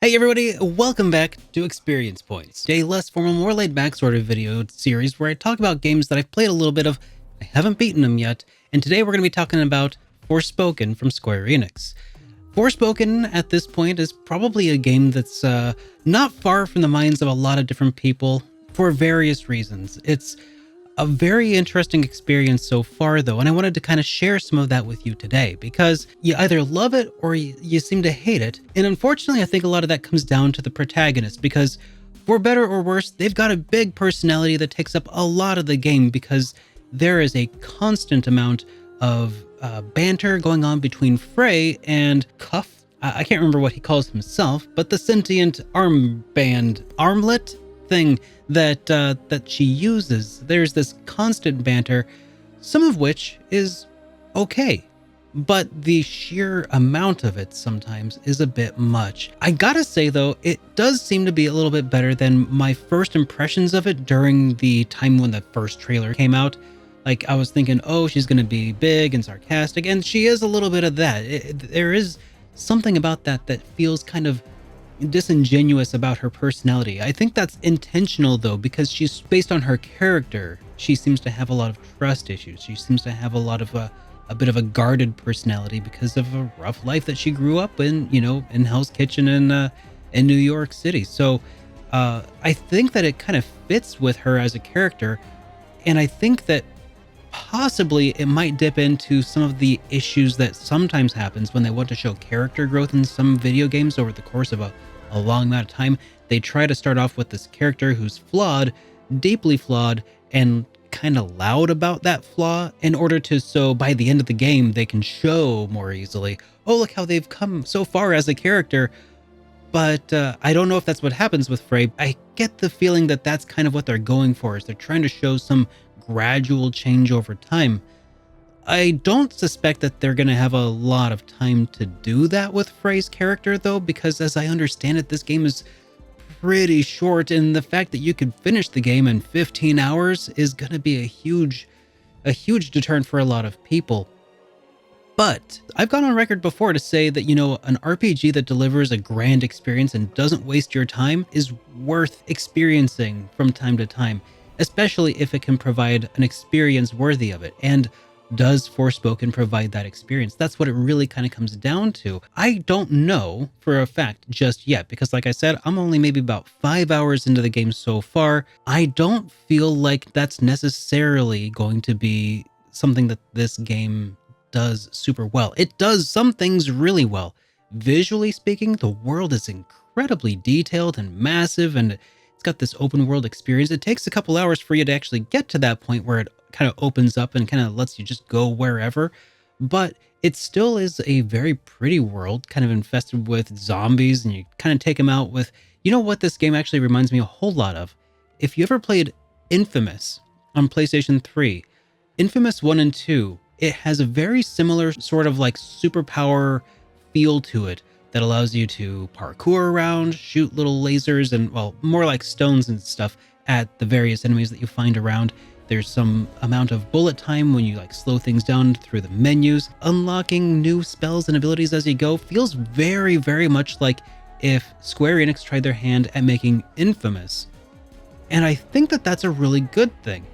Hey everybody, welcome back to Experience Points, a less formal, more laid back sort of video series where I talk about games that I've played a little bit of, I haven't beaten them yet, and today we're going to be talking about Forspoken from Square Enix. Forspoken at this point is probably a game that's not far from the minds of a lot of different people for various reasons. It's a very interesting experience so far though, and I wanted to kind of share some of that with you today because you either love it or you seem to hate it. And unfortunately, I think a lot of that comes down to the protagonist because for better or worse, they've got a big personality that takes up a lot of the game because there is a constant amount of banter going on between Frey and Cuff. I can't remember what he calls himself, but the sentient armlet thing that she uses. There's this constant banter, some of which is okay, but the sheer amount of it sometimes is a bit much. I gotta say though, it does seem to be a little bit better than my first impressions of it during the time when the first trailer came out. Like I was thinking, oh, she's gonna be big and sarcastic, and she is a little bit of that. There is something about that feels kind of disingenuous about her personality. I think that's intentional though, because she's based on her character. She seems to have a lot of trust issues. She seems to have a lot of a bit of a guarded personality because of a rough life that she grew up in, in Hell's Kitchen in New York City. So I think that it kind of fits with her as a character, and I think that possibly it might dip into some of the issues that sometimes happens when they want to show character growth in some video games over the course of a long amount of time. They try to start off with this character who's flawed, deeply flawed, and kind of loud about that flaw in order to, so by the end of the game, they can show more easily, oh, look how they've come so far as a character. But I don't know if that's what happens with Frey. I get the feeling that that's kind of what they're going for, is they're trying to show some gradual change over time. I don't suspect that they're going to have a lot of time to do that with Frey's character though, because as I understand it, this game is pretty short, and the fact that you could finish the game in 15 hours is going to be a huge deterrent for a lot of people. But I've gone on record before to say that, an RPG that delivers a grand experience and doesn't waste your time is worth experiencing from time to time, especially if it can provide an experience worthy of it. And does Forspoken provide that experience? That's what it really kind of comes down to. I don't know for a fact just yet, because like I said, I'm only maybe about 5 hours into the game so far. I don't feel like that's necessarily going to be something that this game does super well. It does some things really well. Visually speaking, the world is incredibly detailed and massive, and it's got this open world experience. It takes a couple hours for you to actually get to that point where it kind of opens up and kind of lets you just go wherever, but it still is a very pretty world, kind of infested with zombies, and you kind of take them out with, what this game actually reminds me a whole lot of? If you ever played Infamous on PlayStation 3, Infamous 1 and 2, it has a very similar sort of like superpower feel to it that allows you to parkour around, shoot little lasers and, well, more like stones and stuff at the various enemies that you find around. There's some amount of bullet time when you like slow things down through the menus. Unlocking new spells and abilities as you go feels very, very much like if Square Enix tried their hand at making Infamous. And I think that that's a really good thing.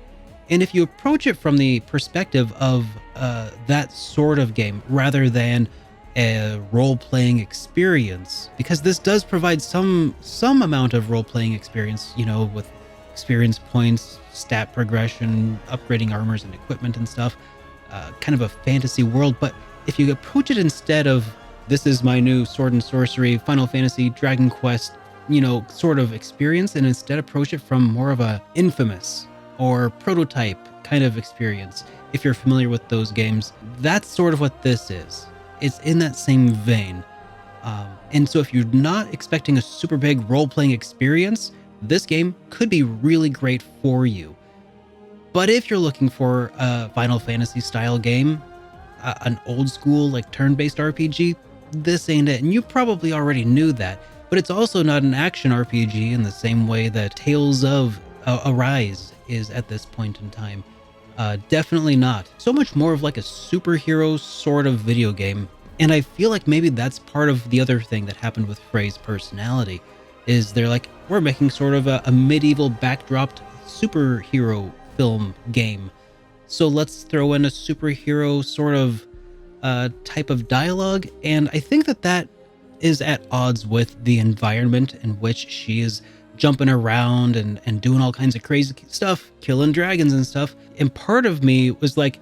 And if you approach it from the perspective of that sort of game rather than a role-playing experience, because this does provide some amount of role-playing experience, with experience points, stat progression, upgrading armors and equipment and stuff, kind of a fantasy world. But if you approach it instead of, this is my new sword and sorcery, Final Fantasy, Dragon Quest, sort of experience, and instead approach it from more of a Infamous or Prototype kind of experience, if you're familiar with those games, that's sort of what this is. It's in that same vein. And so if you're not expecting a super big role-playing experience, this game could be really great for you. But if you're looking for a Final Fantasy style game, an old school like turn-based RPG, this ain't it. And you probably already knew that, but it's also not an action RPG in the same way that Tales of Arise is at this point in time. Definitely not. So much more of like a superhero sort of video game. And I feel like maybe that's part of the other thing that happened with Frey's personality, is they're like, we're making sort of a medieval backdropped superhero film game. So let's throw in a superhero sort of type of dialogue. And I think that that is at odds with the environment in which she is jumping around and doing all kinds of crazy stuff, killing dragons and stuff. And part of me was like,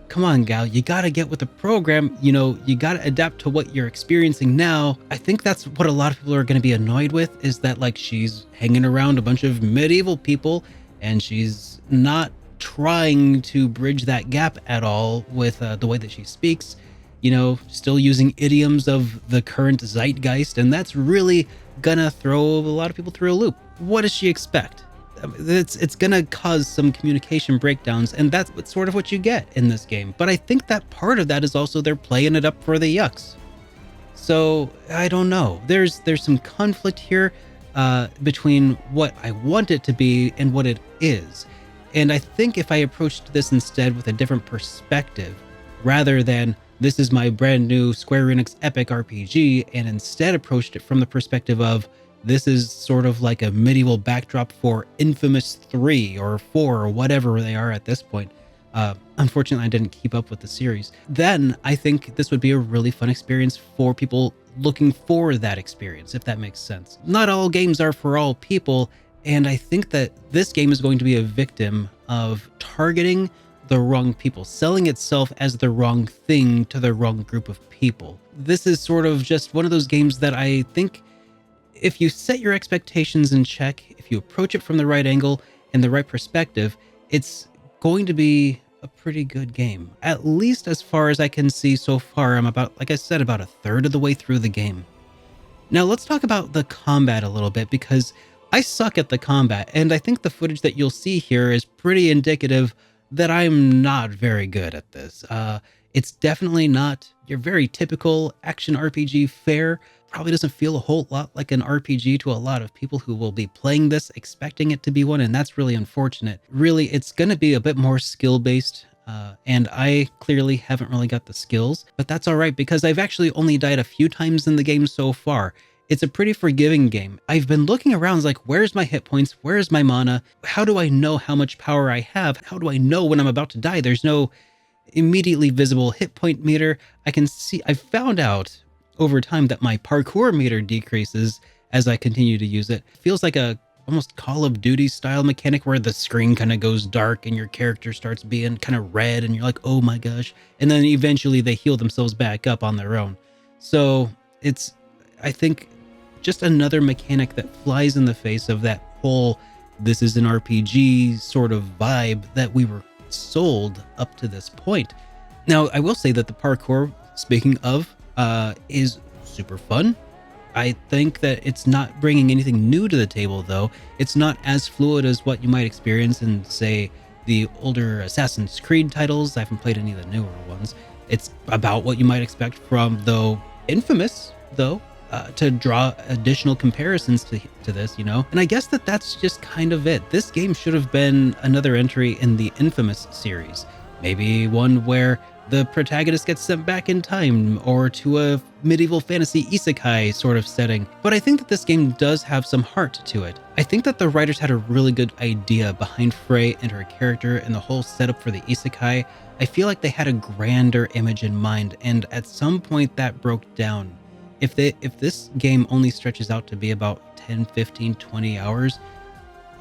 come on, gal, you gotta get with the program. You know, you gotta adapt to what you're experiencing now. I think that's what a lot of people are gonna be annoyed with, is that like she's hanging around a bunch of medieval people and she's not trying to bridge that gap at all with the way that she speaks, you know, still using idioms of the current zeitgeist. And that's really gonna throw a lot of people through a loop. What does she expect? It's gonna cause some communication breakdowns, and that's sort of what you get in this game. But I think that part of that is also they're playing it up for the yucks. So I don't know. There's some conflict here between what I want it to be and what it is. And I think if I approached this instead with a different perspective, rather than this is my brand new Square Enix epic RPG, and instead approached it from the perspective of this is sort of like a medieval backdrop for Infamous 3 or 4 or whatever they are at this point. Unfortunately, I didn't keep up with the series. Then I think this would be a really fun experience for people looking for that experience, if that makes sense. Not all games are for all people, and I think that this game is going to be a victim of targeting the wrong people, selling itself as the wrong thing to the wrong group of people. This is sort of just one of those games that I think if you set your expectations in check, if you approach it from the right angle and the right perspective, it's going to be a pretty good game. At least as far as I can see so far. I'm about, like I said, about a third of the way through the game. Now let's talk about the combat a little bit, because I suck at the combat, and I think the footage that you'll see here is pretty indicative that I'm not very good at this. It's definitely not your very typical action RPG fare. Probably doesn't feel a whole lot like an RPG to a lot of people who will be playing this expecting it to be one, and that's really unfortunate. Really, it's going to be a bit more skill-based, and I clearly haven't really got the skills, but that's all right because I've actually only died a few times in the game so far. It's a pretty forgiving game. I've been looking around like, where's my hit points? Where's my mana? How do I know how much power I have? How do I know when I'm about to die? There's no immediately visible hit point meter. I can see, I found out over time that my parkour meter decreases as I continue to use it. It feels like a almost Call of Duty style mechanic where the screen kind of goes dark and your character starts being kind of red and you're like, oh my gosh. And then eventually they heal themselves back up on their own. So it's, I think, just another mechanic that flies in the face of that whole this is an RPG sort of vibe that we were sold up to this point. Now, I will say that the parkour, speaking of, is super fun. I think that it's not bringing anything new to the table, though. It's not as fluid as what you might experience in, say, the older Assassin's Creed titles. I haven't played any of the newer ones. It's about what you might expect from, though, Infamous, though. To draw additional comparisons to this, you know? And I guess that that's just kind of it. This game should have been another entry in the Infamous series. Maybe one where the protagonist gets sent back in time or to a medieval fantasy isekai sort of setting. But I think that this game does have some heart to it. I think that the writers had a really good idea behind Frey and her character and the whole setup for the isekai. I feel like they had a grander image in mind, and at some point that broke down. If this game only stretches out to be about 10, 15, 20 hours,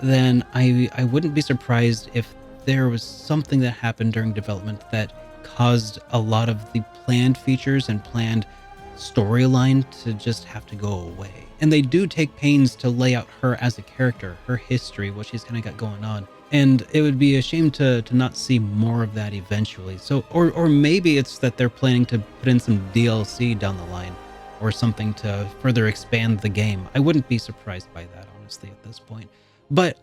then I wouldn't be surprised if there was something that happened during development that caused a lot of the planned features and planned storyline to just have to go away. And they do take pains to lay out her as a character, her history, what she's kind of got going on. And it would be a shame to not see more of that eventually. So, or maybe it's that they're planning to put in some DLC down the line, or something to further expand the game. I wouldn't be surprised by that, honestly, at this point. But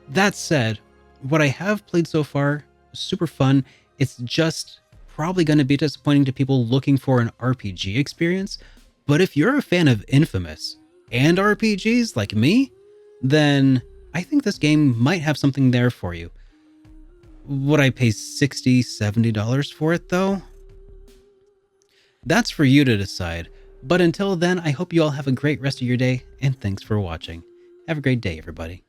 that said, what I have played so far is super fun. It's just probably going to be disappointing to people looking for an RPG experience. But if you're a fan of Infamous and RPGs like me, then I think this game might have something there for you. Would I pay $60, $70 for it, though? That's for you to decide. But until then, I hope you all have a great rest of your day, and thanks for watching. Have a great day, everybody.